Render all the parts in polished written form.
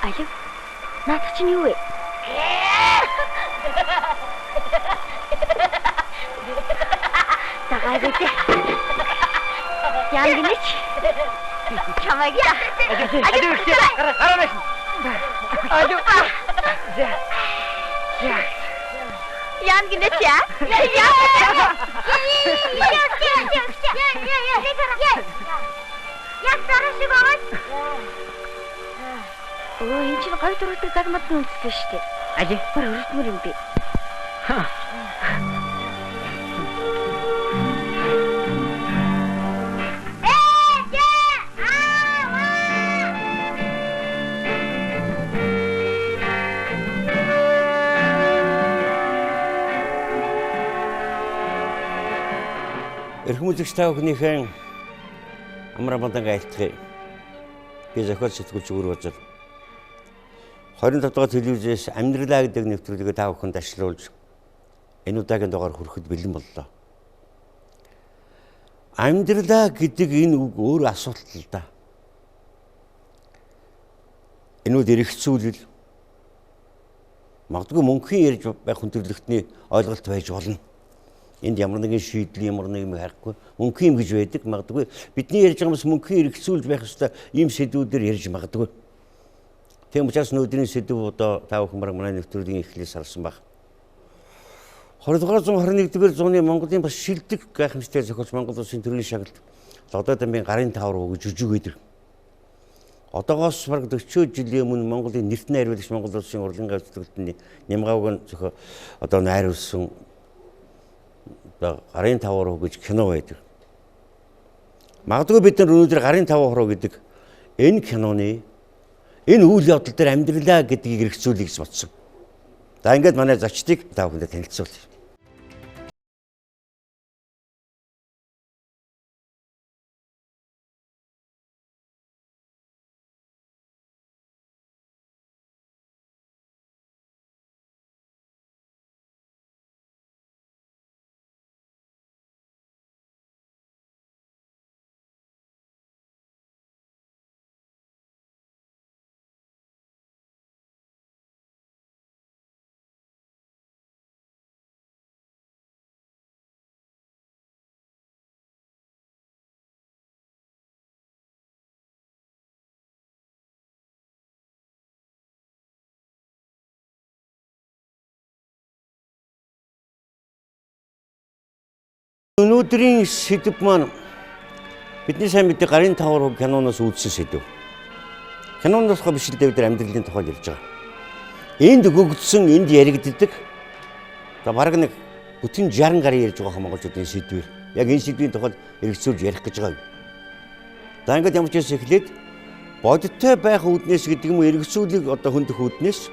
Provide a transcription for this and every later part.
Халив. Наадах чинь юу вэ? Тагаагүй. Яан гинэч. Чамайг яа. Гараач. Ажуу. Яан гинэч яа. Яг дараашиг аваад. Энэ чинь гой дуртай загмад үндэстэй шүү дээ. Али. Бүр өрөвдмөр юм би. Эрхмүүлэгч та бүхнийхээ амрамадан айлтгая. Би зохиол сэтгүүлч Өвөр Бажар 25 дахь телевизээс амьдралаа гэдэг нэвтрүүлгээ та бүхэнд ашиглуулж энэ удаагийн дугаар хүрэхэд бэлэн боллоо. Амьдралаа гэдэг энэ үг өөр асуудал л да. Энэ үед эргэцүүлэл магадгүй мөнхийн ярьж байх хүндрэлтний ойлголт байж болно. Энд ямар нэгэн шийдэл ямар нэг юм харахгүй мөнхийн юм гэж байдаг. Магадгүй бидний ярьж байгаа юмс мөнхийн эргэцүүлж байх ёстой ийм сэдвүүдээр ярьж магадгүй. Тийм учраас өнөөдрийн сэдв одоо та бүхэн манай нэвтрүүлгийн эхлээс харсан баг. 20-р зуун 21-р зууны Монголын бас шилдэг гайхамшигтай зохиолч Монгол Улсын төрийн шагналт Лодой Дамбын гарын тавар өгж жүжигэдэг. Одоогоос бараг 40 жилийн өмнө Монголын нэрт найруулагч Монгол Улсын урлагийн гавьчлалтын Нямгаавг зөвхөн одоо найруулсан гарын тавар гэж кино байдаг. Магадгүй бид нар өнөөдөр гарын тавар гэдэг энэ киноны энэ үйл явдал дээр амьдралаа гэдгийг эргэцүүлэх гэж бодсон. За ингээд манай зочдыг та бүхэнд танилцуулъя. Өнөөдрийн сэдв маань бидний сайн мэддэг гарын тавар киноноос үүдсэн сэдв. Киноноос биш л дээр амьдралын тухай ярьж байгаа. Энд өгөгдсөн, энд яригддаг. За бараг нэг бүтэн 60 гарын ярьж байгаа монголчуудын сэдвэр. Яг энэ сэдвийн тухайд эргэцүүлж ярих гэж байгаа юм. За ингээд ямар ч юм эхлээд бодиттой байх үүднээс гэдэг юм уу эргэцүүлэг одоо хөндөх үүднээс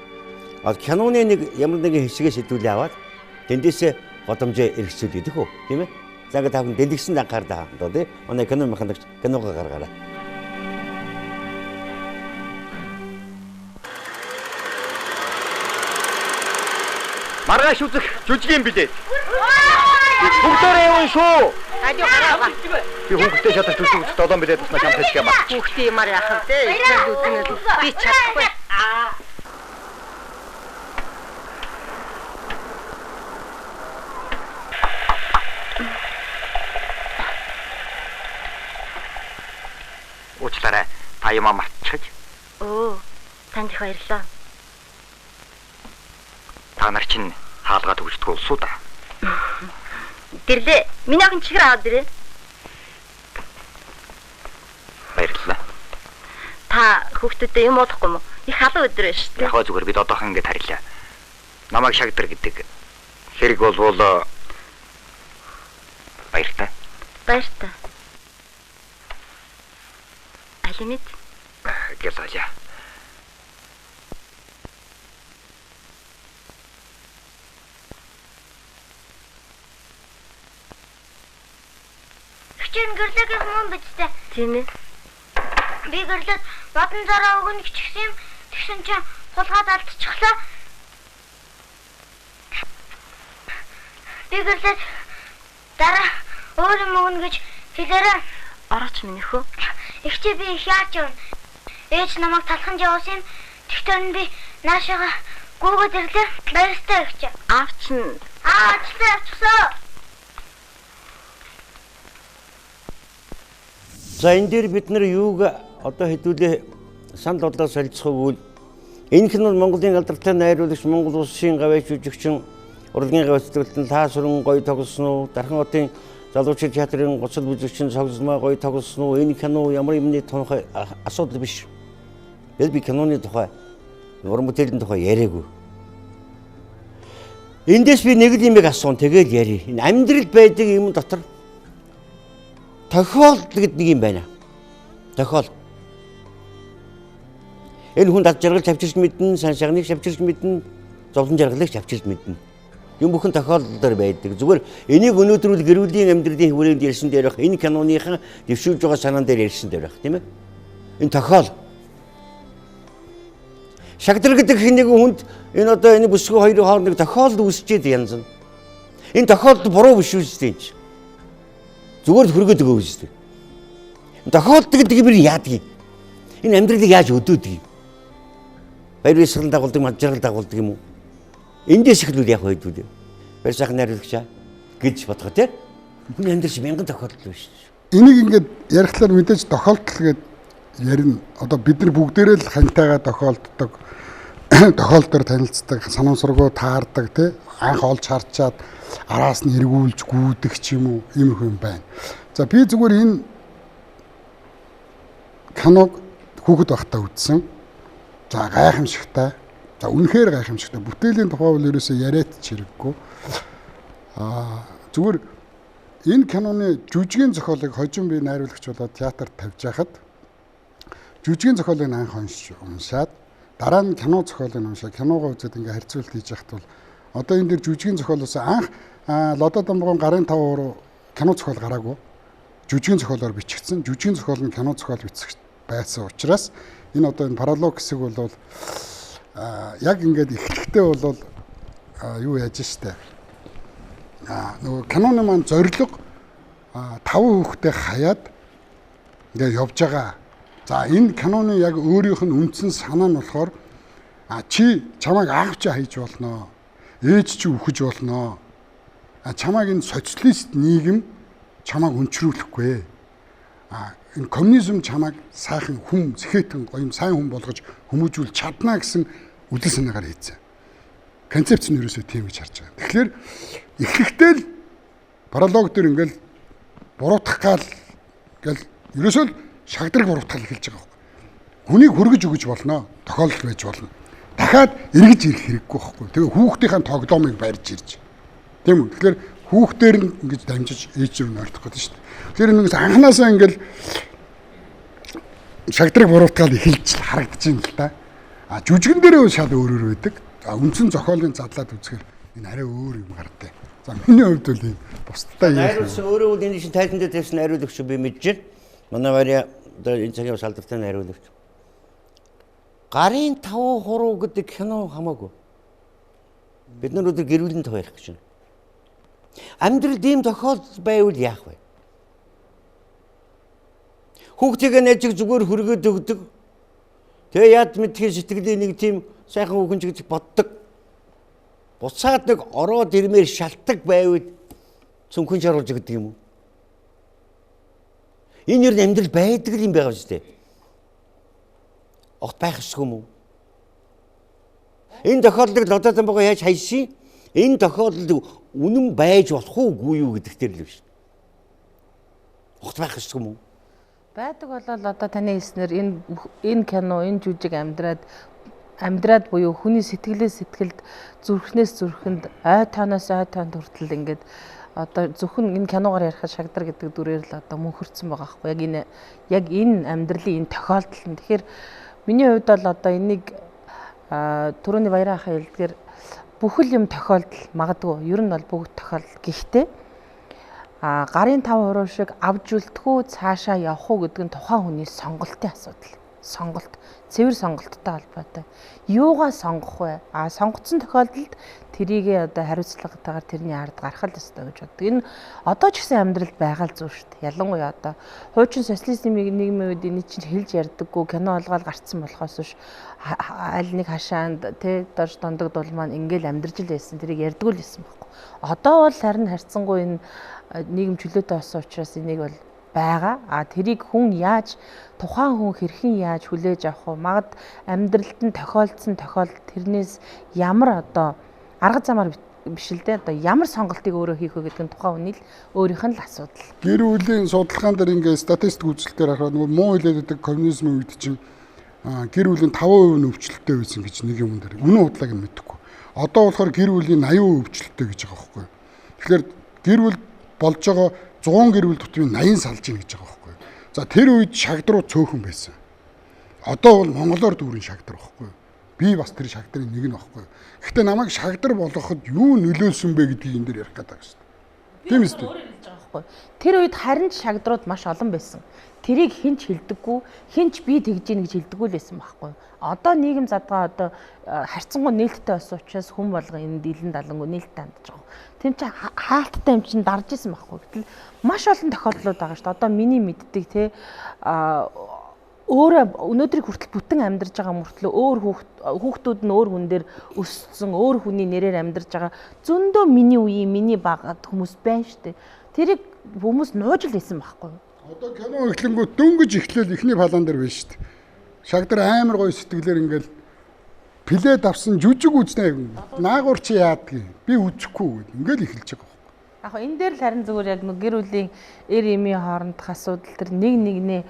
киноны нэг ямар нэгэн хэсгээс сэдвүүлээ аваад тэндээсээ годомжоо эргэцүүл гэдэг үү, тийм ээ? За ингээд тавхан дэлгэсэн анхаардаа одоо тий манай кино механикч киногоо гаргаараа. Маргааш үзэх жүжигэн билээ. Бүгдээрээ явна шүү. Радио гараа. Би хүүхдээ шатаж жүжиг үзэх 7 билээ туснаа чамд хэлж юм аа. Хүүхдээ ямар яхав те. Би чадахгүй. Уучлаарай. Та юмаа мартчихж. Танд их баярлалаа. Та нар чинь хаалгаа төгждөг улсуу да. Тэрлээ. Миний охин чихэр аваад ирээ. Баярлалаа. Та хүүхдүүдэд юм уудахгүй юм уу? Их халуун өдөр байна шүү дээ. Яг зүгээр бид одоохон ингэж харилаа. Намайг шагдар гэдэг. Хэрэг болвол баяртай. Баяртай. Алинэт. Гэлалаа. Хичээн гэрлэгийн хүн биз дээ. Тийм ээ. Би гэрлээд бадан зараа өгнө гिचгсэн юм. Тэгсэн чинь хулгаад алдчихлаа. Би гэрлээд дараа өөр юм өгнө гэж хэлээрээ. Орооч минийхөө. Ихчээ би их яач юм. Ээж намайг талханд явуулсан юм. Тэгтээ би наашаага гүгөөд ирлээ. Баяртай гэж. Авчин. Авчихсан. За энэ дээр бид нар юуг одоо хэдүүлээ санал бодлоо солилцохгүйл энэ кино Монголын алдартай найруулагч Монгол улсын гавьяа жүжигчин урлагийн гавьяалт таасран гоё тоглосон уу? Дархан хотын залуучууд театрын гоцол бүжигчин цогцлмаа гоё тоглосон уу? Энэ кино ямар юмны тухай асуудал биш. Би киноны тухай уран бүтээлийн тухай яриаггүй. Эндээс би нэг л юмыг асуун тэгээд яри. Энэ амьдрал байдаг юм дотор тохиолдол гэдэг нэг юм байна. Тохиол. Энэ хүн дад жаргал авчирч мэднэ, сан шагныг авчирч мэднэ, зовлон жаргалыг авчирч мэднэ. Юм бүхэн тохиолдолдор байдаг. Зүгээр энийг өнөөдөр гэрүүлийн амьдралын хүрээнд ярьсан дээр байх, энэ киноныхан дэвшүүлж байгаа санаан дээр ярьсан дээр байх, тийм ээ? Энэ тохиол. Шагдрал гэдэг нэг хүнд энэ одоо энэ бүсгүй хоёрын хооронд нэг тохиолдол үүсчихэд янз нь. Энэ тохиолдол буруу биш үстэй юм чи. Зүгээр хөргөд өгөө үстэй. Тохиолдол гэдэг юм яадаг юм? Энэ амьдралыг яаж өдөөдөг юм? Баяр ёслол дагуулдаг, мад жаргал дагуулдаг юм уу? Эндээс ихлүүл яг хойдвол. Баяр сайхан найруулагчаа гэж бодох тийм. Хүн амьдрал мянган тохиолдол биш. Энийг ингээд ярихлаар мэдээж тохиолдол гэдэг ярина. Одоо бид нар бүгдээрээ л хантайгаа тохиолддог, тохиолдолд танилцдаг, санамсаргуу таардаг тий. Анх олж харчаад араас нь эргүүлж гүйдэг ч юм уу иймэрхүү юм байна. За би зүгээр энэ киног хүүхэд байхдаа үзсэн. За гайхамшигтай. За үнэхээр гайхамшигтай. Бүтээлийн тухай бол ерөөсөө яриад ч хэрэггүй. Зүгээр энэ киноны жүжигийн зохиолыг хожим би найруулагч болоод театрт тавьж байхад жүжигийн зохиолыг анх уншаад дараа нь кино зохиолыг уншаад киногоо үзээд ингээ харьцуулт хийж яхад бол одоо энэ дэр жүжигийн зохиолоос анх Лодо Дамбогон гарын тавуу кино зохиол гараагүй. Жүжигийн зохиолоор бичигдсэн. Жүжигийн зохиол нь кино зохиол бичсэн байсан учраас энэ одоо энэ паралог хэсэг бол яг ингээд эхлэхдээ бол юу яаж штэ. Нөгөө киноны маань зорилго 5 хүүхдээ хаяад ингээ явж байгаа. За энэ киноны яг өөрийнх нь үндсэн санаа нь болохоор чи чамайг аавч хайж болно. Ээж чи үхэж болно. Чамайг энэ социалист нийгэм чамайг өнчрүүлэхгүй. Энэ коммунизм чамайг сайхан хүн, сэхэтэн гоём сайн хүн болгож хүмүүжүүл чадна гэсэн үдэл санаагаар хийцэн. Концепц нь ерөөсөө тийм гэж харж байгаа. Тэгэхээр эхлэхдээ л паралог дээр ингээл буруутгах гал гэл ерөөсөө л шагдраг буруутгал эхэлж байгаа байхгүй. Хүнийг хөргөж өгөж болно, тохиолдол байж болно. Дахиад эргэж ирэх хэрэггүй байхгүй. Тэгээ хүүхдийн тоглоомыг барьж ирж. Тийм үү? Тэгэхээр хүүхдээр нь ингэж дамжиж ээж рүү нөлдөх гэдэг шүү дээ. Тэгэхээр нэгс анханасаа ингээл шагдраг буруутгал эхэлж харагдаж байна л да. Жүжигэн дээрээ шал өөрөөр байдаг. Үндсэн зохиолын задлаад үзэхээр энэ арай өөр юм гардаг. За миний хувьд бол энэ бусдаа найруулсан өөрөө үл энэ шин тайлбар дээр тавьсан найруулагч би мэдж байна. Манай варя одоо энэ цагийн салдартай найруулагч. Гарын тавуу хуруу гэдэг кино хамаагүй. Бид нар өдөр гэрүүлийн тухай ярих гэж байна. Амьдрал ийм тохиолдол байвал яах вэ? Хүүхдийг нээжиг зүгээр хөргөд өгдөг. Тэгээ яд мэдхийн сэтгэлийн нэг тийм сайхан хүүхэн ч гэж боддог. Буцаад нэг ороод ирмээр шалтдаг байвал цүнхэн шаруулж гэдэг юм уу? Энэ юу амьдрал байдаг юм байгаа шүү дээ. Огт байх ёсгүй юм уу? Энэ тохиолдлыг Лодо Дамбогон яаж хайшин? Энэ тохиолдол үнэн байж болох уугүй юу гэдэг дээр л биш. Огт байх ёсгүй юм уу? Байдаг болол одоо таны хэлснээр энэ кино, энэ жүжиг амьдраад буюу хүний сэтгэлээс сэтгэлд зүрхнээс зүрхэнд ой тоноос ой тоонд хүртэл ингээд одоо зөвхөн энэ киногоор ярихад шагдар гэдэг дүрээр л одоо мөнхөрцөн байгаа байхгүй яг энэ амьдралын энэ тохиолдол нь. Тэгэхээр миний хувьд бол одоо энийг түрүүний Баяраа ахаа хэлдгээр бүхэл юм тохиолдол магадгүй ер нь бол бүгд тохиолдол. Гэхдээ гарын 5% шиг авж үлдэх үү цаашаа явах уу гэдэг нь тухайн хүний сонголтын асуудал. сонголт, цэвэр сонголттой холбоотой. Юугаа сонгох вэ? Сонгогдсон тохиолдолд тэрийгээ одоо хариуцлагатайгаар тэрний ард гаргах л ёстой гэж боддог. Энэ одоо ч гэсэн амьдралд байгаа л зүйл шүү дээ. Ялангуяа одоо хуучин социализмын нийгмийн үед энэ чинь хэлж ярьдаггүй кино олгоод гарцсан болохоос биш аль нэг хашаанд тэ дорж дондог дул маань ингээл амьдарч л байсан. Тэрийг ярьдгүй л байсан байхгүй. Одоо бол харин харьцангуй энэ нийгэм чөлөөтэй болсон учраас энийг бол байгаа. Тэрийг хүн яаж тухайн хүн хэрхэн яаж хүлээж авах вэ? Магад амьдралд нь тохиолдсон тохиолдол тэрнээс ямар одоо арга замаар биш л дээ. Одоо ямар сонголтыг өөрөө хийх вэ гэдэг нь тухайн хүний л өөрийнх нь л асуудал. Гэр бүлийн судалгаан дээр ингээд статистик үзэлтээр харахад нөгөө муу хэлээд байдаг коммунизмын үед чинь гэр бүлийн 5% нь өвчлөлттэй байсан гэж нэг юм дээр. Үнэн худлааг нь мэдэхгүй. Одоо болохоор гэр бүлийн 80% өвчлөлттэй гэж байгаа байхгүй. Тэгэхээр гэр бүл болж байгаа 100 гэр бүл дотор 80 салж ийн гэж байгаа байхгүй. За тэр үед шагдруу цөөхөн байсан. Одоо бол монголоор дүүрэн шагдар байхгүй. Би бас тэр шагдрын нэг нь байхгүй. Гэхдээ намайг шагдар болгоход юу нөлөөлсөн бэ гэдгийг энэ дээр ярих гэдэг шүү дээ. Тийм үү? Тэр үед харин ч шагдрууд маш олон байсан. Тэрийг хинч хэлдэггүй, хинч би тэгж ийн гэж хэлдэггүй л байсан байхгүй. Одоо нийгэм задгаа одоо харьцангуй нээлттэй болсон учраас хүн болго энэ дийлэн далангуй нээлттэй хандж байгаа. Тэм чи хаалттай юм чинь дарж исэн байхгүй. Гэтэл маш олон тохиолдлууд байгаа шүү дээ. Одоо миний мэддэг те өөрөө өнөөдрийг хүртэл бүтэн амьдарч байгаа мөртлөө өөр хүүхдүүд нь өөр хүн дээр өссөн, өөр хүний нэрээр амьдарч байгаа зөндөө миний үеийн, миний багад хүмүүс байна шүү дээ. Тэрийг хүмүүс нууж л исэн байхгүй. Одоо кино эхлэнгүүт дөнгөж эхлээл ихний палан дээр байна шүү дээ. Шагдар амар гоё сэтгэлээр ингээл плед авсан жүжиг үзнэ. Наагур чи яадгийг би үзэхгүй гэд ингээл эхэлж байгаа байхгүй. Яг энэ дээр л харин зүгээр яг нэг гэр бүлийн эр эмийн хоорондох асуудал төр нэг нэгнээ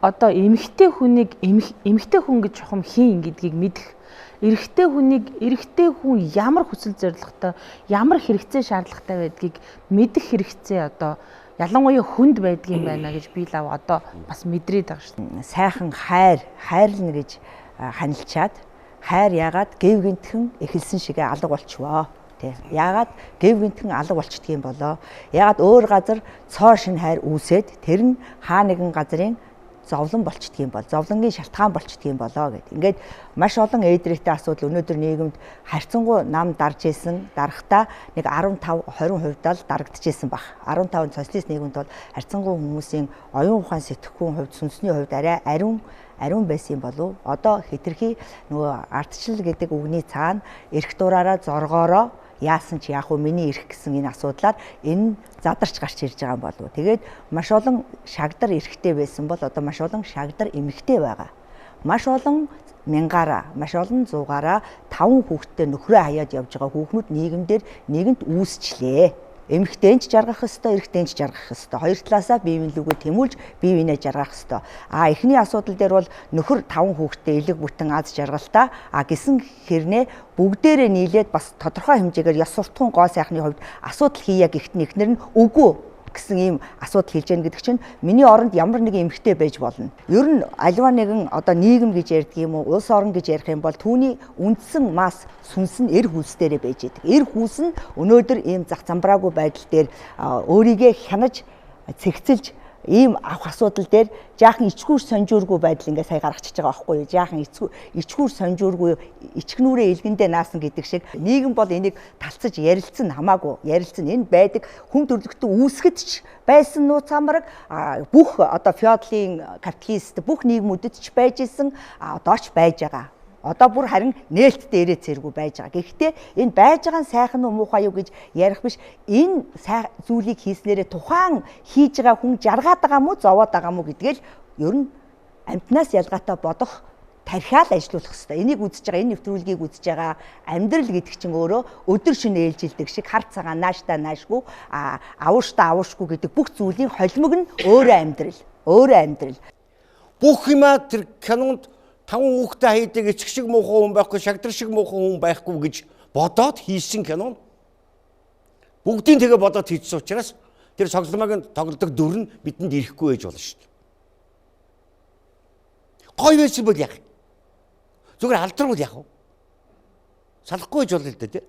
одоо эмэгтэй хүнийг эмэгтэй хүн гэж чухам хийн гэдгийг мэдэх. Эрэгтэй хүн ямар хүсэл зорилготой, ямар хэрэгцээ шаардлагатай байдгийг мэдэх хэрэгцээ одоо ялангуяа хүнд байдгийн байна гэж би л одоо бас мэдрээд байгаа шүү дээ. Сайхан хайрлна гэж ханилчаад хайр яагаад гэв гинтхэн эхэлсэн шигээ алга болчихвоо. Тэ. Яагаад гэв гинтхэн алга болчихдг юм болоо. Яагаад өөр газар цоо шин хайр үүсээд тэр нь хаа нэгэн газрын зовлон болчихдг юм бол, зовлонгийн шалтгаан болчихдг юм болоо гэд. Ингээд маш олон ээдрээтэй асуудал өнөөдөр нийгэмд харьцангуй нам дарж исэн, дарахтаа нэг 15-20% л дарагдчихсэн баг. 15 социалист нийгэмд бол харьцангуй хүмүүсийн оюун ухаан сэтгэхүйн хувьд, сүнсний хувьд арай ариун байсан болов. Одоо хэтэрхий нөгөө ардчлал гэдэг үгний цаана эрх дураараа зоргоороо яасан ч яах вэ миний эрх гэсэн энэ асуудлаар энэ задарч гарч ирж байгаа юм болов. Тэгээд маш олон шагдар эрхтэй байсан бол одоо маш олон шагдар эмэгтэй байгаа. Маш олон мянгаараа, маш олон зуугаараа 5 хүүхэдтэй нөхрөө хаяад явж байгаа хүүхнүүд нийгэмдэр нэгэнт үүсчлээ. Эмэгтэйн ч жаргах ёстой, эрэгтэйн ч жаргах ёстой. Хоёр талаасаа бие биенлүүгээ тэмүүлж бие биенээ жаргах ёстой. Эхний асуудал дээр бол нөхөр 5 хүүхэдтэй элэг бүтэн аз жаргалтаа гэсэн хэрнээ бүгдээрээ нийлээд бас тодорхой хэмжээгээр ёс суртахуун гоо сайхны хувьд асуудал хийя гэхтэн эхнэр нь үгүй гэсэн ийм асуудал хийж яах гэдэг чинь миний оронд ямар нэг эмэгтэй байж болно. Ер нь альва нэгэн одоо нийгэм гэж ярьдаг юм уу, улс орон гэж ярих юм бол түүний үндсэн мас сүнс нь эр хүлс дээрээ байж идэг. Эр хүлс нь өнөөдөр ийм зах замбраагүй байдал дээр өөрийгөө хянаж цэгцэлж ийм авах асуудал дээр жаахан ичгүүр сонжуургүй байдал ингээ сая гаргачихж байгаа байхгүй юу? Жаахан ичгүүр сонжуургүй ичгнүүрээ илгэндээ наасан гэдэг шиг нийгэм бол энийг талцаж ярилцсан хамаагүй ярилцсан энэ байдаг хүн төрөлхтөн үүсгэд ч байсан нууц хамраг бүх одоо феодалын капиталист бүх нийгмүүдэд ч байж исэн одоо ч байж байгаа. Одоо бүр харин нээлттэй ирээ цэргүү байж байгаа. Гэхдээ энэ байж байгаа нь сайхан уу муухай юу гэж ярих биш. Энэ зүйлийг хийснээрээ тухайн хийж байгаа хүн жаргаад байгаа мó зовоод байгаа мó гэдгээл ер нь амьтнаас ялгаатай бодох тархиал ажиллуулах хэрэгтэй. Энийг үзэж байгаа, энэ нэвтрүүлгийг үзэж байгаа амьдрал гэдэг чинь өөрөө өдөр шөнө ээлжилдэг шиг хар цагаан нааштай наашгүй авууштай авуушгүй гэдэг бүх зүйлийн холимог нь өөрөө амьдрал. Бүх юмаа тэр кинонд 5 хүүхдээ хайдаг эцэг шиг муухай хүн байхгүй, шагдар шиг муухай хүн байхгүй гэж бодоод хийсэн кино. Бүгдийн тэгээ бодоод хийсэн учраас тэр цогцломыг тоглодог дүр нь бидэнд ирэхгүй байж болно шүү дээ. Гоё байсан бол яах вэ? Зүгээр алдарвал яах вэ? Салахгүй байж болно л дээ тий.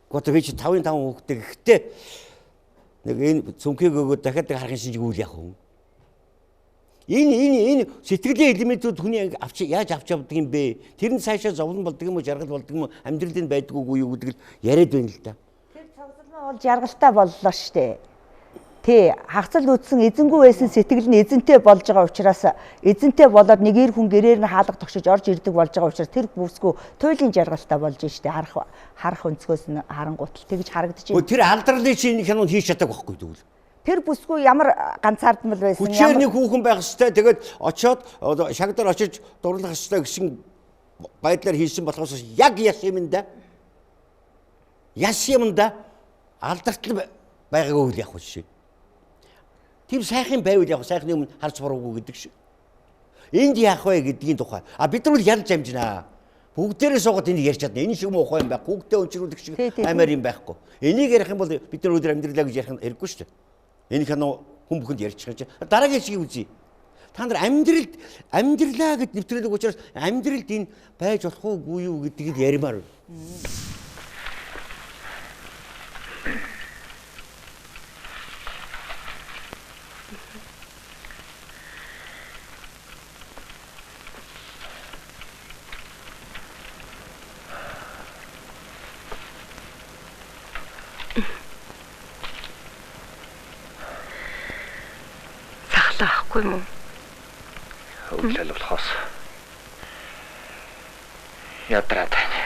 Гэхдээ би чи 5-5 хүүхдээ гэхдээ нэг энэ цүнхийг өгөөд дахиад харахын шиг үйл яах вэ? Энэ сэтгэлийн элементүүд хүний яаж авч явдаг юм бэ? Тэр нь цаашаа зовлон болдог юм уу, жаргал болдог юм уу, амьдралд байдаг үгүй юу гэдэг л яриад байна л да. Тэр цогцолмоо бол жаргалтай боллоо штэ. Тэ хагцал үтсэн эзэнгүй байсан сэтгэл нь эзэнтэй болж байгаа учраас эзэнтэй болоод нэг эр хүн гэрээр нь хаалга тогшиж орж ирдэг болж байгаа учраас тэр бүсгүй туйлын жаргалтай болж штэ. Харах өнцгөөс нь харангуутал тэгж харагдаж байна. Тэр алдралын чинь кинонд хийж чаддаг байхгүй тэгвэл. Тэр бүсгүй ямар ганцаардмал байсан. Хүчээр нэг хүүхэн байх хэвээр тэгээд очоод шагдар очиж дурлах хэвээр гэсэн байдлаар хийсэн болохоос яг яс юм да. Яс юм да. Алдартал байгаагүй л яг шүү. Тийм сайхан байвал яг сайхны өмнө харж буруугүй гэдэг шиг. Энд яах вэ гэдгийн тухай. Бид нар л ялж амжинаа. Бүгдээрээ суугаад энийг ярьж чадна. Энэ шиг муухай юм байх. Бүгдээ өнчрүүлэх шиг амар юм байхгүй. Энийг ярих юм бол бид нар өдөр амьдралаа гэж ярих нь хэрэггүй шүү дээ. Энэ кино хүн бүхэнд ярьчих гэж. Дараагийн шиг үзье. Та нар амьдралаа гэд нэвтрүүлэг учраас амьдралд энэ байж болох уугүй юу гэдгийг ярмаар байна. Ахгүй юм уу? Өглөөл болохоос ядраад байна.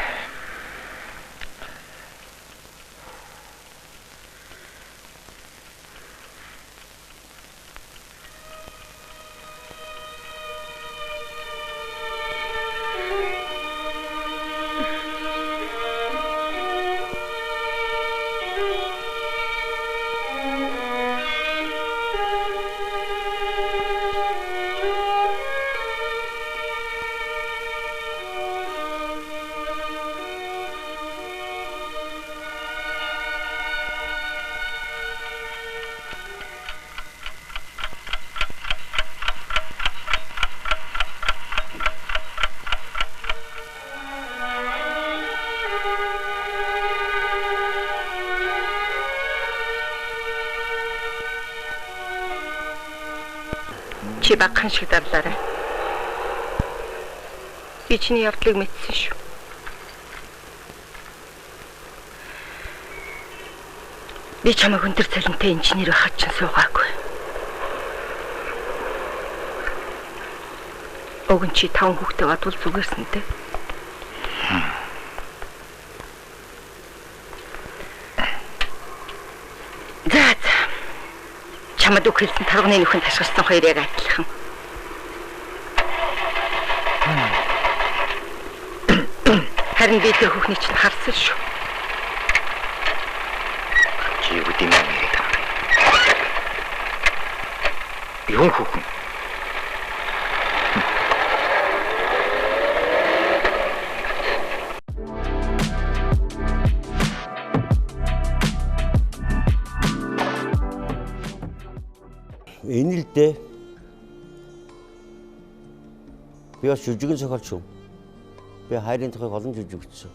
Чи багхан шиг дарлаарай. Би чиний явдлыг мэдсэн шүү. Би чамайг өндөр цалинтай инженер байхад ч суугаагүй. Огн чи 5 хүүхдээ гадуул зүгээрсэнтэй. Чамд үг хэлсэн тарганы нөхөнд ташгирсан хоёр яг адилхан. Харин би тэр хүүхний чинь харсан шүү. Чи юу гэдэг юм бэ? Юу хүүхэн? Энэ л дээ. Би бас жүжигэн зохиолч юм. Би хайрын тухайг олон жүжиг бичсэн.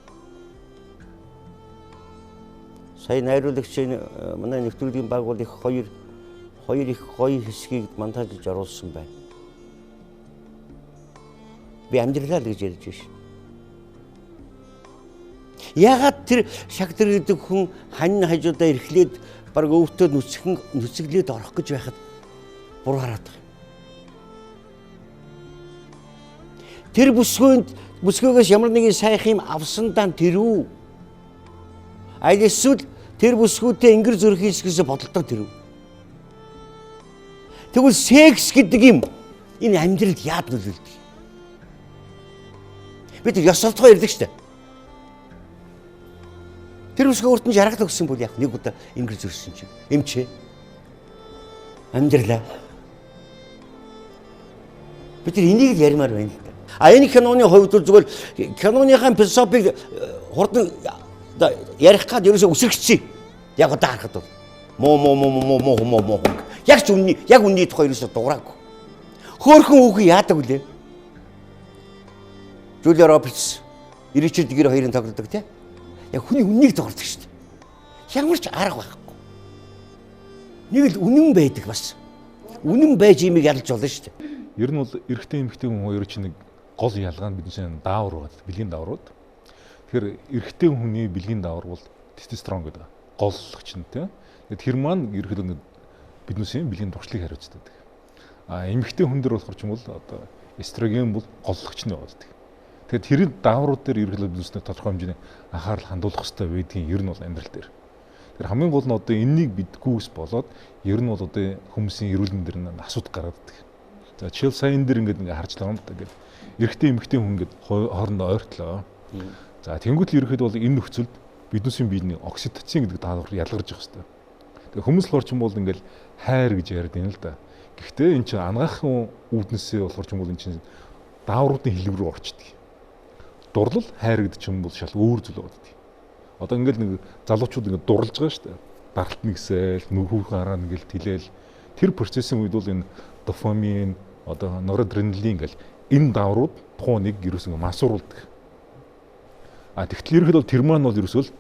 Сая найруулагч манай нэвтрүүлгийн байгуул их хоёр их гоё хэсгийг монтажлж оруулсан байна. Би амьдралаа л гэж ярьж байна. Ягаад тэр шагдар гэдэг хүн хань хажуудаа эрхлээд баг өвтөө нүцгэлээд орох гэж байхад буруу хараад байгаа. Тэр бүсгүйгээс ямар нэгэн сайхан юм авсандаа тэрүү. Аль эсвэл тэр бүсгүйтэй ингэр зүрх хийсгээс бодолтой тэрүү. Тэгвэл секс гэдэг юм энэ амьдралд яад нөлөөлдөг. Бид ёс суртахуун ярьдаг шүү дээ. Тэр бүсгүй урд нь жаргал өгсөн бол яг нэг удаа ингэр зүрсэн чинь эмчээ. Амьдралаа. Бид энийг л ярмаар байна л да. Энэ киноны хувьд зүгээр киноныхаа философиг хурдан ярих гад ерөөсөө үсрэгчээ. Яг одоо харахад бол муу. Яг үнний тухай ерөөсөө дуураагүй. Хөөхөн хүүхэн яадаг үлээ. Жулия Робертс, Ричард Гир хоёрын тоглодог тий. Яг хүний үннийг тоглодог шүү дээ. Ямар ч арга байхгүй. Нэг л үнэн байдаг бас. Үнэн байж имийг ялж болно шүү дээ. Ер нь бол эрэгтэй эмэгтэй хүн хоёр чинь нэг гол ялгаа нь бидний даавар байгаа. Бэлгийн дааврууд. Тэгэхээр эрэгтэй хүний бэлгийн даавар бол тестостерон гэдэг голлогч нь тийм. Тэгэхээр тэр маань ерөөхдөө бидний бэлгийн туршлыг хариуцдаг. Эмэгтэй хүн дээр болохоор ч юм бол одоо эстроген бол голлогч нь байдаг. Тэгэхээр тэр дааврууд дээр ерөөхдөө бидний тодорхой хэмжээний анхаарал хандуулах хэрэгтэй байдгийн ер нь бол амьдрал дээр. Тэгэхээр хамгийн гол нь одоо энэнийг бидгүйс болоод ер нь бол одоо хүмүүсийн эрүүл мэндийн дээр нь асуудал гараад байдаг. За жишээл сайн энэ дэр ингээд харж байгаа юм да ингээд эрэгтэй эмэгтэй хүн ингээд хоорондоо ойртлоо. За тэнгуүт л ерөөхдөө бол энэ нөхцөлд бидний биений окситоцин гэдэг даавар ялгарч явах хэрэгтэй. Тэгээ хүмүүс болохоор ч юм бол ингээд хайр гэж ярьдаг юм л да. Гэхдээ эн чинь анагаахын үүднээсээ болохоор ч юм бол эн чинь даавруудын хэлбэр рүү орчдөг. Дурлал хайр гэдэг чинь бол шал өөр зүйл байдаг. Одоо ингээд нэг залуучууд ингээд дурлж байгаа шүү дээ. Даралт нэгсээл, нөхөөх гараа ингээд тэлээл тэр процессын үед бол энэ дофамин, одоо норадреналин гэл энэ дааврууд тухайг ерөөсөө масууруулдаг. Тэгтэл ерөөхдөө тэр маань бол ерөөсөө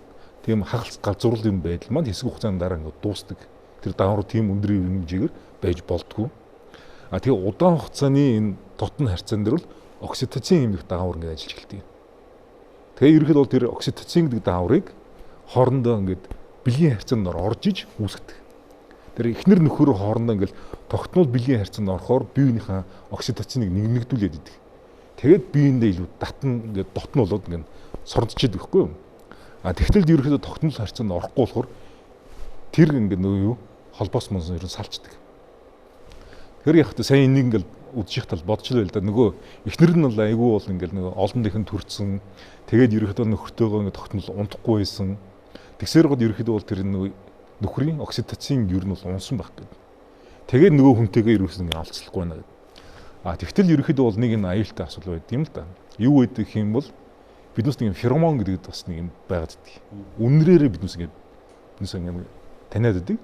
тийм хагалц галзуурлын байдал маань хэсэг хугацааны дараа ингээд дуустдаг. Тэр дааврууд тийм өндөр хэмжээгээр байж болдгоо. Тэгээ удаан хугацааны энэ дотн харьцаан дээр бол окситоцин хэмжих даавар ингээд ажиллаж эхэлдэг. Тэгээ ерөөхдөө бол тэр окситоцин гэдэг дааврыг хоорондоо ингээд бэлгийн харьцаанд орж иж үүсгдэг. Тэр эхнэр нөхөр хоорондоо ингээд тогтмол бэлгийн харьцаанд орохоор биеийнхээ окситоциныг нэгнэгдүүлээд идэг. Тэгээд биеиндээ илүү татна ингээд дотн болоод ингээд сурдчихэдэг байхгүй юу? Тэгтэл ерөөхдөө тогтмол харьцаанд орохгүй болохоор тэр ингээд нөгөө юу холбоос мөн ер нь салцдаг. Тэр яг та сайн энийг ингээд үдших тал бодч л байл да. Нөгөө эхнэр нь бол айгүй бол ингээд нөгөө олон дэхэн төрцсөн. Тэгээд ерөөхдөө нөхөртөөгөө ингээд тогтмол унтахгүй байсан. Тэгсээр гол ерөөхдөө бол тэр нөгөө нөхрийн окситоцин ер нь бол унсан байх гэдэг. Тэгээд нөгөө хүнтэйгээ ерөөсөө ингээд алцлахгүй байна гэдэг. Тэгтэл ерөөхдөө бол нэг энэ аюултай асуудал байд юм л да. Юу гэдэг юм бол биднээс нэг феромон гэдэг бас нэг юм байгаад байдаг. Үннээрээ биднээс ингээд таниад байдаг.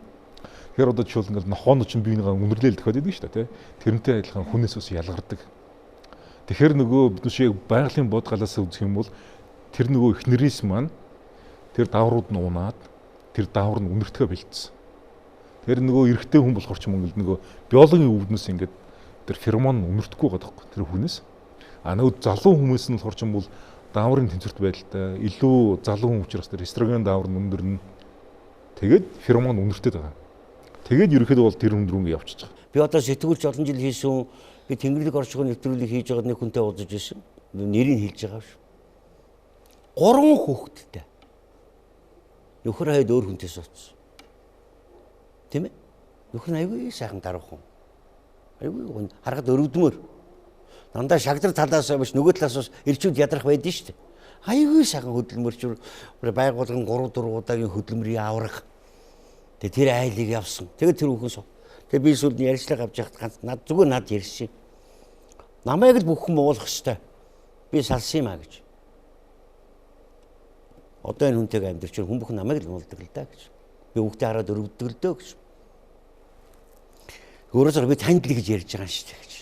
Тэгэхээр одоо жишээл ингээд нохоонд чинь биенийгээ үнэрлээл төхөд идэг шүү дээ, тий. Тэрнтэй адилхан хүнээс ус ялгардаг. Тэгэхээр нөгөө биднээс яг байгалийн бодгалаас үзэх юм бол тэр нөгөө эхнэрээс маань тэр дааврууд нь унаад тэр даавар нь үнэртгөө бэлдсэн. Тэр нөгөө эрэгтэй хүн болохоор ч юм ингээд нөгөө биологийн өвднөөс ингээд тэр феромон үнэртэхгүй байгаа байхгүй тэр хүнээс. Нөгөө залуу хүмүүс нь болохоор ч юм бол дааврын тэнцвэрт байдалтай илүү залуу хүн учраас тэр эстроген даавар нь өндөрнө. Тэгээд феромон үнэртээд байгаа. Тэгээд ерөөхдөө бол тэр өндрөнгө явчихж байгаа. Би одоо сэтгүүлч олон жил хийсэн, би Тэнгэрлэг орчхойн нэвтрүүлгийг хийж байгаад нэг хүнтэй уулзаж ирсэн. Нэрийг хэлж байгаа шүү. 3 хүүхэдтэй. Нөхөр хойд өөр хүнтэй суудсан. Тийм ээ? Нөхөр нь аягүй сайхан дарах хүн. Аягүй харахад өрөвдмөр. Дандаа шагдар талаас биш нөгөө талаас бас ирчүүд ядрах байдэн шүү дээ. Аягүй сайхан хөдөлмөрчөр байгуулгын 3-4 удаагийн хөдөлмөрийн аврах. Тэгээ тэр айлыг явсан. Тэгээд тэр хүүхэн суу. Тэгээ би сүлд нь ярьцлага авч яхад ганц над зүгээр над ярьсан. Намайг л бүхэн муулах хэвээр. Би салсан юм а гэж. Одоо энэ хүнтэйг амьдрч хүн бүхэн намайг л муулдаг л да гэж. Би хүүхдээ хараад өрөвддөг л дөө гэж. Өөрөөсөө би танд л гэж ярьж байгаа шүү дээ гэж.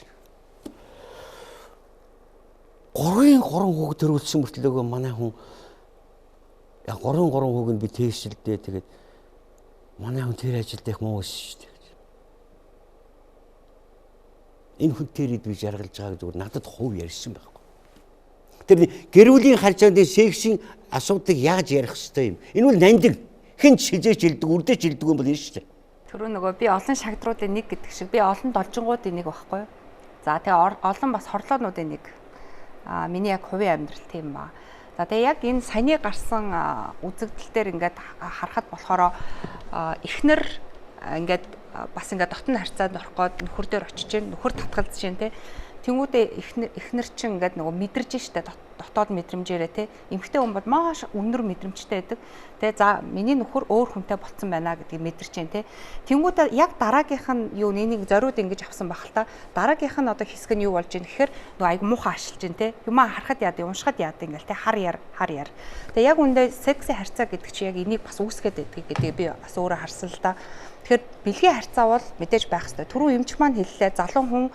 3 хүүхэд төрүүлсэн мөртлөөгөө манай хүн 3 хүүг нь би тэгшилдээ тэгээд манай хүн тэр ажилд их муу шүү дээ. Энэ хүнтэйрээ би жаргалж байгааг зүгээр надад хувь ярьсан байхгүй. Тэр гэр бүлийн харьцааны сексийн асуудыг яаж ярих хэвтэй юм. Энэ бол нандин хэн ч шижээж хэлдэг, үрдэж хэлдэг юм бол энэ шүү дээ. Түрүү нөгөө би олон шагдруудын нэг гэдэг шиг би олон должингуудын нэг байхгүй юу. За тэгээ олон бас хорлоонуудын нэг. Миний яг хувийн амьдрал тийм ба. За тэгээ яг энэ саяны гарсан үзэгдэл дээр ингээд харахад болохоор эхнэр ингээд бас ингээд дотн харьцаанд орох гээд нөхөр дээр очиж гэн нөхөр татгалзаж гэн те. Тэнгүүдээ эхнэр чинь ингээд нөгөө мэдэрж штэ дотоод мэдрэмжээрээ те. Эмэгтэй хүн бол маш өндөр мэдрэмжтэй байдаг. Тэгээ за миний нөхөр өөр хүнтэй болцсон байна гэдгийг мэдэрч гэн те. Тэнгүүдээ яг дараагийнх нь юу нэнийг зориуд ингэж авсан байх л та. Дараагийнх нь одоо хэсэг нь юу болж гэн гэхээр нөгөө айгу муухай ашиглаж гэн те. Юмаа харахад яад уншихад яад ингээл те хар яр. Тэгээ яг үндэ секси харьцаа гэдэг чи яг энийг бас үүсгээд байдаг гэдгийг би бас өөрөө харсан л та. Тэгэхээр бэлгийн харьцаа бол мэдээж байх хэрэгтэй. Түрүү эмч маань хэллээ залуу хүн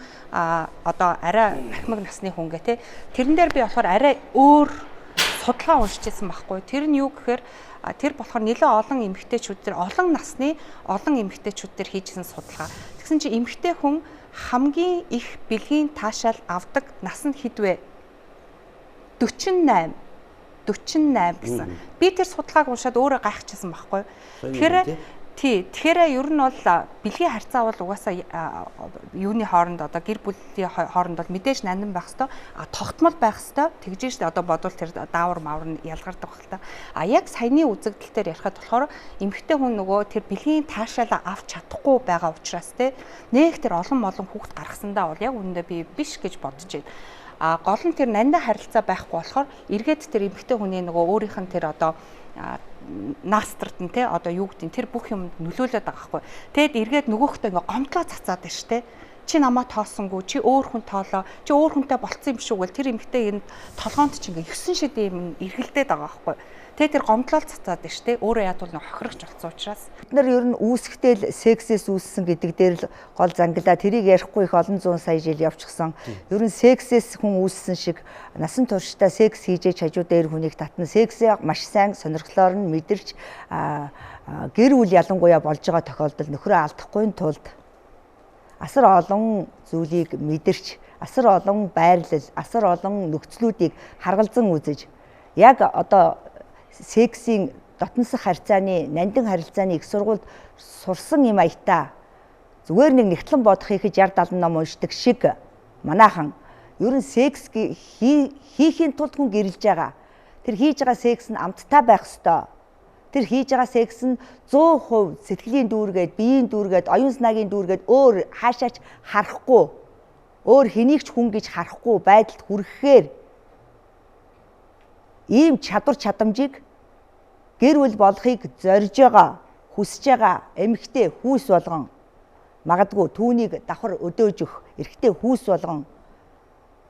одоо арай ахмаг насны хүн гэ тэ. Тэрэн дээр би болохоор арай өөр судалгаа уншижсэн байхгүй. Тэр нь юу гэхээр тэр болохоор нэлээд олон эмэгтэйчүүд төр олон насны олон эмэгтэйчүүд төр хийжсэн судалгаа. Тэгсэн чинь эмэгтэй хүн хамгийн их бэлгийн таашаал авдаг нас нь хэд вэ? 48 гэсэн. Би тэр судалгааг уншаад өөрөө гайхчихсан байхгүй. Тэгэхээр ер нь бол бэлгийн харьцаа бол угаасаа юуны хооронд одоо гэр бүлийн хооронд бол мэдээж нандин байх хэвээр тогтмол байх хэвээр тэгж штэ одоо бодвол тэр даавар мавар нь ялгардаг байх л та. Яг саяны үзэгдэлтээр ярихад болохоор эмэгтэй хүн нөгөө тэр бэлгийн таашаалаа авч чадахгүй байгаа учраас те нэг тэр олон хүүхд гаргасандаа бол яг үүндээ би биш гэж бодож байна. Гол нь тэр нандин харилцаа байхгүй болохоор эргээд тэр эмэгтэй хүний нөгөө өөрийнх нь тэр одоо настрт нь те одоо юу гэдэг тэр бүх юм нөлөөлөд байгаа байхгүй. Тэгэд эргээд нөгөөхтөө ингээ гомдлоо цацаад байна штэ. Чи намаа тоосонгүй, чи өөр хүн тоолоо, чи өөр хүнтэй болцсон юм шүү гэл тэр эмэгтэй энэ толгоонд чи ингээ 9 шид юм эргэлдээд байгаа байхгүй. Тэгээ тэр гомдлол цацаад байна штэ. Өөрөө ядвал нэг хохирогч болсон учраас бид нар ер нь үүсгэтэл сексээс үүссэн гэдэг дээр л гол зангилаа. Тэрийг ярихгүй их олон зуун сая жил явчихсан. Ер нь сексээс хүн үүссэн шиг насан туршдаа секс хийж хажуу дээр хүнийг татна. Сексээ маш сайн сонирхлоор нь мэдэрч гэр бүл ялангуяа болж байгаа тохиолдолд нөхрөө алдахгүй тулд асар олон зүйлийг мэдэрч, асар олон байрлал, асар олон нөхцлүүдийг харгалзан үзэж яг одоо сексийн дотносох харьцааны, нандин харилцааны их сургуульд сурсан юм аятаа зүгээр нэг нэгтлэн бодох хийхэд 60 70 ном уншдаг шиг манайхан ер нь секс хийхийн тулд хүн гэрэлж байгаа. Тэр хийж байгаа секс нь амттай байх ёстой. Тэр хийж байгаа секс нь 100% сэтгэлийн дүүргээд, биеийн дүүргээд, оюун санаагийн дүүргээд өөр хаашаач харахгүй, өөр хэнийг ч хүн гэж харахгүй байдалд хүрэхээр ийм чадвар чадамжийг гэр бүл болохыг зорж байгаа, хүсэж байгаа эмэгтэй хүүс болгон магадгүй түүнийг давхар өдөөж өгөх эрэгтэй хүүс болгон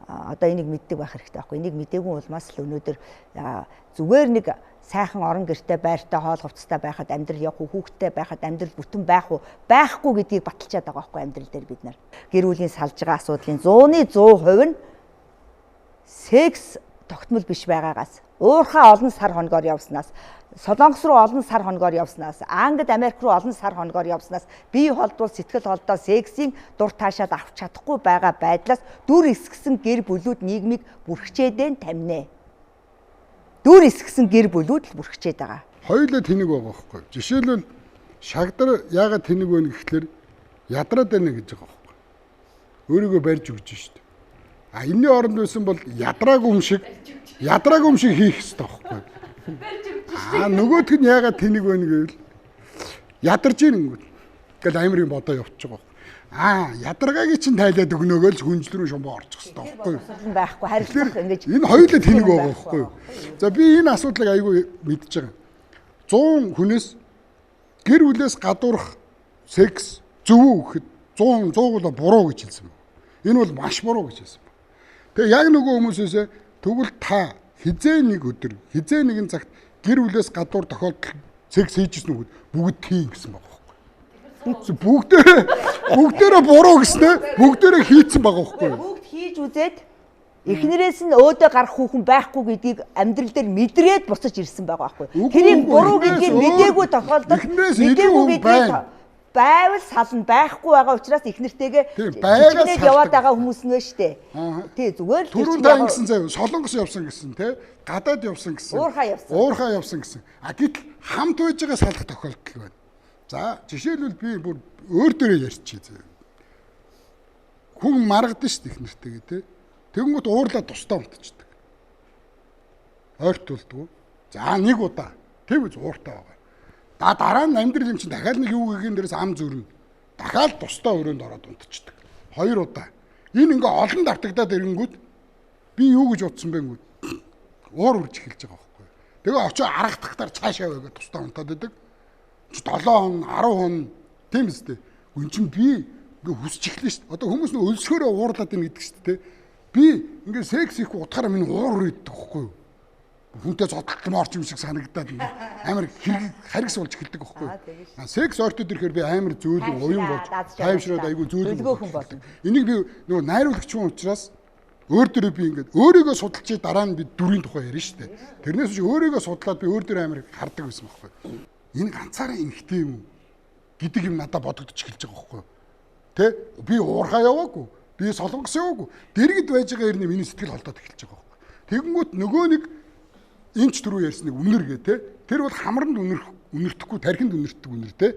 одоо энийг мэддэг байх хэрэгтэй байхгүй. Энийг мэдээгүй улмаас л өнөөдөр зүгээр нэг сайхан орон гэртэй байртай хоол хувцастай байхад амьдрал явах уу, хүүхдтэй байхад амьдрал бүтэн байх уу, байхгүй гэдгийг баталчаад байгаа байхгүй амьдрал дээр бид нар. Гэр бүлийн салж байгаа асуудлын 100% нь секс тогтмол биш байгаагаас, уурхаа олон сар хоногоор явснаас, Солонгос руу олон сар хоногоор явснаас, Англи, Америк руу олон сар хоногоор явснаас бие холдвол сэтгэл холдоо сексийн дур таашаад авч чадахгүй байгаа байдлаас дүр эсгсэн гэр бүлүүд нийгмийг бүрхчээдэн таминэ. Дүр эсгсэн гэр бүлүүд л бүрхчээд байгаа. Хоёулаа тэнэг байгаа байхгүй. Жишээлбэл шагдар яагаад тэнэг вэ гэхэлэр ядраад байна гэж байгаа байхгүй. Өөрийгөө барьж өгч штеп. Энэний оронд байсан бол ядраагүй юм шиг хийх хэрэгтэй байхгүй. Нөгөөх нь яагаад тэнэг вэ гэвэл ядарж ийн гэл амирын бодоо явчих байгаа. Ядаргаагийн чинь тайлаад өгнөөгөө л хүнжил рүү шумбаа орчих хэрэгтэй байхгүй юу? Байхгүй харилцах ингэж энэ хоёулаа тэнэг байгаа байхгүй юу? За би энэ асуудлыг айгүй мэдж байгаа. 100 хүнээс гэр бүлээс гадуурх секс зөв үү гэхэд 100 буруу гэж хэлсэн байна. Энэ бол маш буруу гэж хэлсэн байна. Тэгээ яг нөгөө хүмүүсээс тэгвэл та хизээ нэг өдөр хизээ нэгэн цагт гэр бүлээс гадуур тохиолдол секс хийжсэн үү бүгд хийн гэсэн байгаа байхгүй. Бүгдээрээ буруу гэснээр бүгдээрээ хийцэн байгаа байхгүй. Бүгд хийж үзээд эхнэрээс нь өөдөө гарах хүүхэн байхгүй гэдгийг амьдрал дээр мэдрээд буцаж ирсэн байгаа байхгүй. Тэрийг буруу гэдгийг мдээгүй тохиолдолд мдээгүй гэдгийг байвал сална байхгүй байгаа учраас эхнэртэйгээ чичгнээд яваад байгаа хүмүүс нэ штэ. Тий зүгээр л түрүүн та ингэсэн заяа Солонгос явсан гэсэн тий гадаад явсан гэсэн уурхаа явсан гэсэн. Гэтэл хамт байж байгаа салах тохиолдол байна. За жишээлбэл би бүр өөр дөрөө ярьчих заяа. Хүн маргадан штэ эхнэртэйгээ тий. Тэгэнгүүт уурлаа тусдаа унтчихдаг. Ойртуулдгүй. За нэг удаа тэг үз ууртаа байгаа. Дараа нь амьдрал юм чинь дахиад нэг юу гэхин дээрээс ам зөрнө. Дахиад тусдаа өрөөнд ороод унтчихдаг. 2 удаа. Энэ ингээ олон давтагдаад ирэнгүүт би юу гэж утсан бэ гэнэ. Уур үрж эхэлж байгаа байхгүй. Тэгээ очоо аргадахтаар цаашаа байгаад тусдаа унтаад байдаг. 7 хон, 10 хон тийм үстэй. Үн чинь би ингээ хүсч эхлэв шүү дээ. Одоо хүмүүс нөө өлсгөөрөө уурлаад ийн гэдэг шүү дээ. Би ингээ секс хийх утгаараа миний уур ирдэг байхгүй юу? Хүнтэй зодтолтом орч юм шиг санагдаад амар харгас болж эхэлдэг байхгүй. Секс ойртод ирэхээр би амар зөөлөн уян болж тайвшраад айгүй зөөлөн. Энийг би нөгөө найруулагч хүн учраас Өөр дөрөө би ингээд өөрийгөө судалж дараа нь би дүрийн тухай ярина шүү дээ. Тэрнээс чи өөрийгөө судлаад би өөр дөрөө амир хардаг байсан байхгүй. Энэ ганцаараа эмхтэй юм уу гэдэг юм надад бодогдож эхэлж байгаа байхгүй. Тэ би уурхаа яваагүй. Би солонгос яваагүй. Дэргэд байж байгаа хэрнээ миний сэтгэл холдоод эхэлж байгаа байхгүй. Тэгэнгүүт нөгөө нэг эмч түрүү ярьсныг үнэр гээ тэ. Тэр бол хамранд үнэртэхгүй тархинд үнэртдэг үнэр тэ.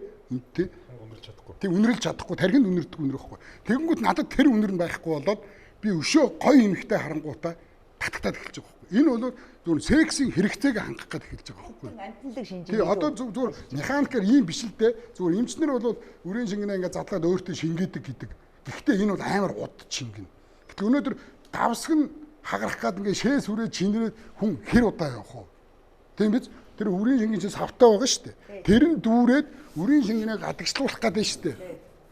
Тэ үнэрч чадахгүй. Тэг үнэрлж чадахгүй тархинд үнэртдэг үнэр байхгүй. Тэгэнгүүт надад тэр үнэр нь байхгүй болоод би өшөө гоё эмхтэй харангуутаа татагтаад эхэлж байгаа байхгүй. Энэ бол зөвхөн сексийн хэрэгцээг хангах гэж эхэлж байгаа байхгүй. Амтналыг шинжлэх. Тий одоо зүгээр механикаар ийм биш л дээ. Зүгээр эмчнэр бол үрийн шингэнэ ингээд задлаад өөртөө шингээдэг гэдэг. Гэхдээ энэ бол амар удаж шингэнэ. Гэтэл өнөөдөр давсаг нь хагарах гад ингээд шээс үрээ чинрээд хүн хэр удаа явах вэ? Тийм биз? Тэр үрийн шингэн чинь савтай байгаа шүү дээ. Тэр нь дүүрээд үрийн шингэнээ гадагшлуулах гэдэг шүү дээ.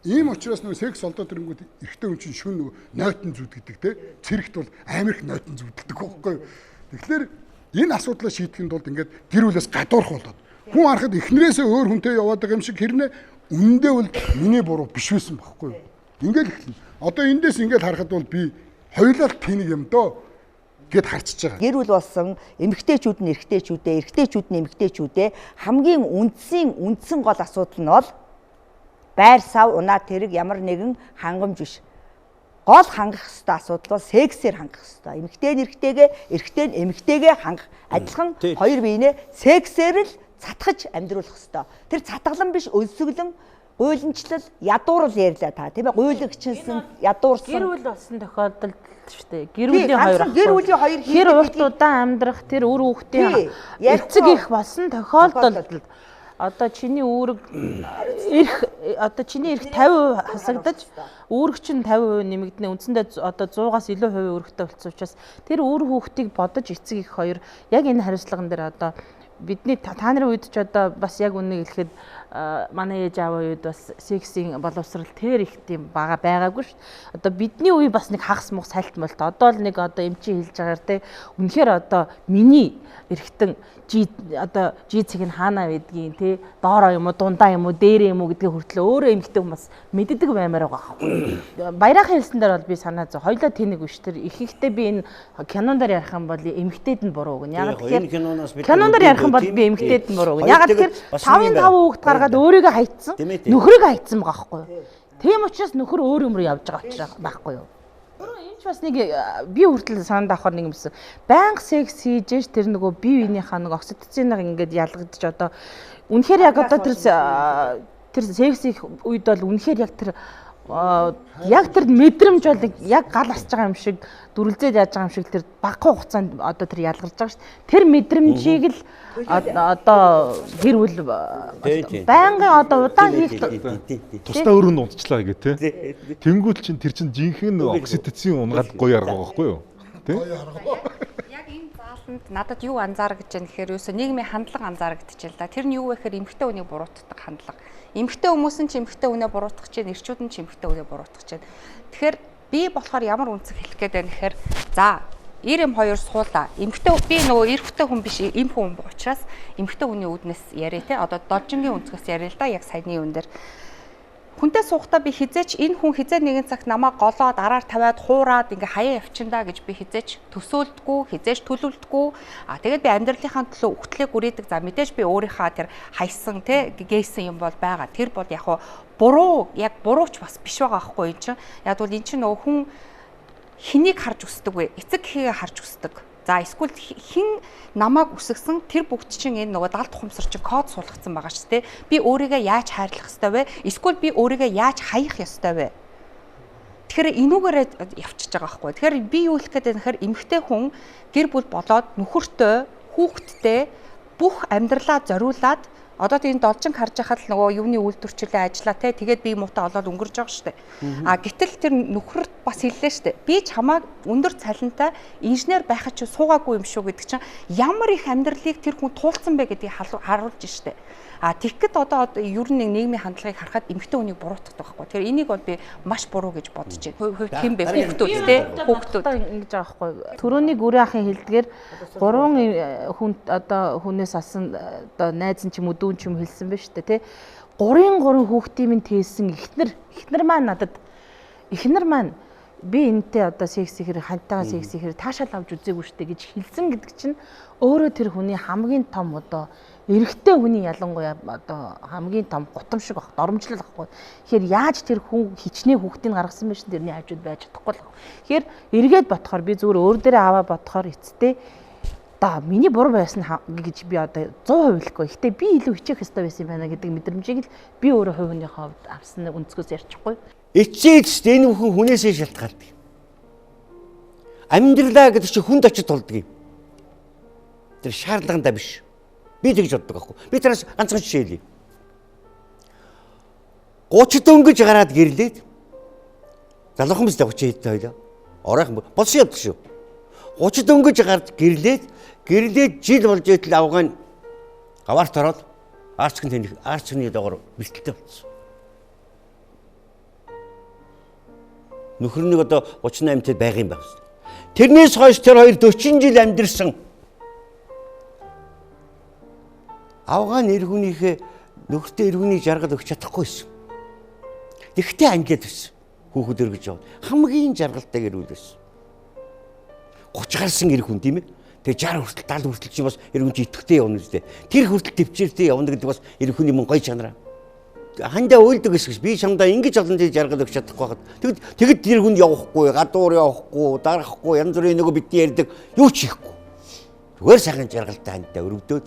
Ийм учраас нөгөө секс олдоод ирэнгүүт эрэгтэй хүн чинь шүн нөгөө нойтон зүудгдэг те. Цэрэгт бол амирх нойтон зүуддэг байхгүй юу? Тэгэхээр энэ асуудлаа шийдэхэд бол ингээд гэр бүлээс гадуурх болоод хүн харахад эхнэрээсээ өөр хүнтэй яваад байгаа юм шиг хэрнээ үнэндээ бол миний буруу биш байсан байхгүй юу? Ингээд эхэлнэ. Одоо эндээс ингээд харахад бол би хоёулаа тэнэг юм доо гэд харчиж байгаа. Гэр бүл болсон эмэгтэйчүүд нь эрэгтэйчүүдээ, эрэгтэйчүүд нь эмэгтэйчүүдээ хамгийн үндсэн гол асуудал нь бол байр сав унаа тэрэг ямар нэгэн хангамж биш. Гол хангах ёстой асуудал бол сексээр хангах ёстой. Эмэгтэй нь эрэгтэйгээ, эрэгтэй нь эмэгтэйгээ хангах. Адилхан хоёр биенээ сексээр л цатгаж амьдруулах ёстой. Тэр цатгалан биш өлсгөлэн гуйланчлал ядуурл ярьлаа та тийм ээ гуйлагчилсан ядуурсан гэр бүл болсон тохиолдолд шүү дээ. Гэр бүлийн хоёр хэр урт удаан амьдрах тэр үр хүүхдийн эцэг их болсон тохиолдолд одоо чиний үүрэг одоо чиний эрх 50% хасагдаж үүрэг чинь 50% нэмэгдэнэ. Үндсэндээ одоо 100-аас илүү хувийн үүрэгтэй болсон учраас тэр үр хүүхдийг бодож эцэг их хоёр яг энэ хариуцлаган дээр одоо бидний та нарын үед ч одоо бас яг үннийг хэлэхэд манай ээж аавын үед бас сексийн боловсрал тэр их тийм байгаагүй шүү. Одоо бидний үе бас нэг хагас мөх сальт молт. Одоо л нэг одоо эмчи хэлж байгаагаар те үнэхээр одоо миний эргэтэн одоо цэг нь хаанаа байдгийг те доороо юм уу дундаа юм уу дээрээ юм уу гэдгийг хүртэл өөрөө эмгтэй хүмүүс мэддэг баймаар байгаа байхгүй. Баяраахан хэлсэн дээр бол би санаа зов. Хоёлаа тэнэг биш тэр их ихтэй би энэ кинон дээр ярих юм бол эмгтээд нь буруу гэнэ. Яг тэгэхээр кинон дээр ярих юм бол би эмгтээд нь буруу гэнэ. Яг тэгэхээр 5-5 хүүхд гаргаад өөрийгөө хайцсан нөхрийг хайцсан байгаа байхгүй юу. Тийм учраас нөхөр өөр юм руу явж байгаа учраас байхгүй юу. Энд ч бас нэг би хүртэл санаад авахар нэг юмсан. Банк секс хийж тэр нөгөө бие биенийхээ нэг окситоциныг ингээд ялгадж одоо үнэхээр яг одоо тэр секс их үед бол үнэхээр яг тэр мэдрэмж бол яг гал асж байгаа юм шиг дүрлзээд яаж байгаа юм шиг тэр багахан хугацаанд одоо тэр ялгарч байгаа шүү дээ. Тэр мэдрэмжийг л одоо гэр бүл байнгын одоо удаан хийх тусдаа өрөөнд унтчлаа гэх те. Тэнгүүл чинь тэр чинь жинхэнэ окситоцин унгаад гоё арга байхгүй юу? Тэ? Яг энэ зааланд надад юу анзаарах гэж байна гэхээр юусе нийгмийн хандлага анзаарагдчихэ л да. Тэр нь юу вэ гэхээр эмэгтэй хүнийг буруутгах хандлага. Эмэгтэй хүмүүс нь ч эмэгтэй хүнээ буруутгах чинь, эрчүүд нь ч эмэгтэй хүнээ буруутгах чинь. Тэгэхээр би болохоор ямар үнцэг хэлэх гээд байна гэхээр за 92 суулаа. Эмэгтэй би нөгөө эрэгтэй хүн биш эм хүн учраас эмэгтэй хүний үүднээс яриа те. Одоо должингийн үнцгээс яриа л да яг саяны үн дээр. Хүнтэй суухдаа би хизээч энэ хүн хизээ нэгэн цагт намайг голоод араар тавиад хуураад ингээ хаяа явчихна гэж би хизээч төсөөлдөггүй, хизээч төлөвлөдөггүй. Тэгээд би амьдралынхаа төлөө өгтлээ гүрийдэг. За мэдээж би өөрийнхөө тэр хайсан те гээсэн юм бол байгаа. Тэр бол яг буруу, яг бурууч бас биш байгаа байхгүй юм чинь. Яг бол эн чинь нөгөө хүн хэнийг харж өсдөг вэ? Эцэг эхээ харж өсдөг. За эсвэл хин намайг үсгсэн тэр бүгд чинь энэ нөгөө далд ухамсар чинь код суулгацсан байгаа шүү дээ. Би өөрийгөө яаж хайрлах ёстой вэ? Эсвэл би өөрийгөө яаж хаях ёстой вэ? Тэгэхээр энүүгээрээ явчихж байгаа байхгүй. Тэгэхээр би юу хэлэх гээд байна гэхээр эмэгтэй хүн гэр бүл болоод нөхөртөө, хүүхэдтэй бүх амьдралаа зориулаад одоо тийм должинг харж байхад л нөгөө юуны үйлдвэрчлэлийн ажиллаа те тэгээд би муутай олоод өнгөрж байгаа шүү дээ. Гэтэл тэр нөхөрт бас хэллээ шүү дээ. Би чамайг өндөр цалинтай инженер байхад ч суугаагүй юм шүү гэдэг чинь ямар их амьдралыг тэр хүн туулсан бэ гэдгийг харуулж шүү дээ. Тэгэхэд одоо ер нь нийгмийн хандлагыг харахад эмэгтэй хүнийг буруутгах байхгүй. Тэгэхээр энийг бол би маш буруу гэж бодож байна. Хэм бэ? Хүүхдүүд те хүүхдүүд ингэж байгаа байхгүй. Төрөний гүрэн ахын хэлдгээр 3 хүн одоо хүнээс алсан одоо найз нь ч юм уу дүүн ч юм хэлсэн байна шүү дээ те. 3 хүүхдийн минь тээсэн эхнэр маань надад эхнэр маань би энэтэй одоо секс ихэр хантайгаа секс ихэр таашаал авч үзээгүй штэ гэж хэлсэн гэдэг чинь өөрөө тэр хүний хамгийн том одоо эрэгтэй хүний ялангуяа одоо хамгийн том гутамшиг баг доромжлол баггүй. Тэгэхээр яаж тэр хүн хичнээн хүүхдийг гаргасан бэ шин тэрний хажууд байж чадахгүй л баг. Тэгэхээр эргээд ботхоор би зүгээр өөр дээрээ аваа ботхоор эцтэй одоо миний буруу байсан гэж би одоо 100% хэлэхгүй. Гэтэ би илүү хичээх ёстой байсан юм байна гэдэг мэдрэмжийг л би өөрөө хувийнхээ хувьд авсан өнцгөөс ярьчихгүй. Эцээдс энэ бүхэн хүнээсээ шалтгаалдаг. Амьдралаа гэдэг чинь хүнд очиж тулдаг юм. Тэр шаардлагандаа биш. Би тэгж боддог аахгүй. Би тэрээс ганцхан жишээ хэлье. 30 дөнгөж гараад гэрлээд залуухан биз дээ 30 хэдтэй хоёлоо. Оройхон болсон явдаг шүү. 30 дөнгөж гараад гэрлээд жил болж итэл авгаан гаваарт ороод арчны доогоор бэлтэлтэй болсон. Нөхөр нэг одоо 38-д байх юм байна. Тэрнээс хойш тэр хоёр 40 жил амьдэрсэн. Авгаан эргүүнийхээ нөхөртөө эргүүнийг жаргал өгч чадахгүйсэн. Ихтэй ангиад байсан. Хүүхэд өргөж яваад хамгийн жаргалтай гэр бүл байсан. 30 гарсан гэр хүн тийм ээ. Тэгээ 60 хүртэл 70 хүртэл чи бас эргүүн чи итгэвтэй явна үстэй. Тэр хүртэл төвчээртэй явна гэдэг бас эргүүн хүний гоё чанараа. Хандаа уйлдаг гэсэн би чамдаа ингэж олон зүйл жаргал өгч чадахгүй хаад. Тэгэд тэр хүнд явахгүй, гадуур явахгүй, дарахгүй, янз бүрийн нөгөө бидний ярьдаг юу ч хийхгүй. Зүгээр сайхан жаргалтай хандаа өрөвдөөд.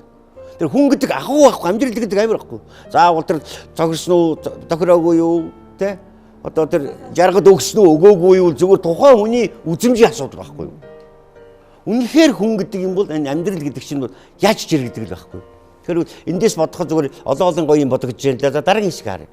Тэр хүн гэдэг ахуй байхгүй, амьдрал гэдэг амар байхгүй. Заавал тэр цогсон уу, тохироогүй юу, тэ? Одоо тэр жаргал өгсөн үү, өгөөгүй юу зүгээр тухайн хүний үзмжийн асуудал байхгүй юу? Үнэхээр хүн гэдэг юм бол энэ амьдрал гэдэг чинь бол яаж жирэгдэг л байхгүй юу? Тэгэхээр эндээс бодоход зүгээр олон гоё юм бодогдож байна. За дараагийн хэсэг харъя.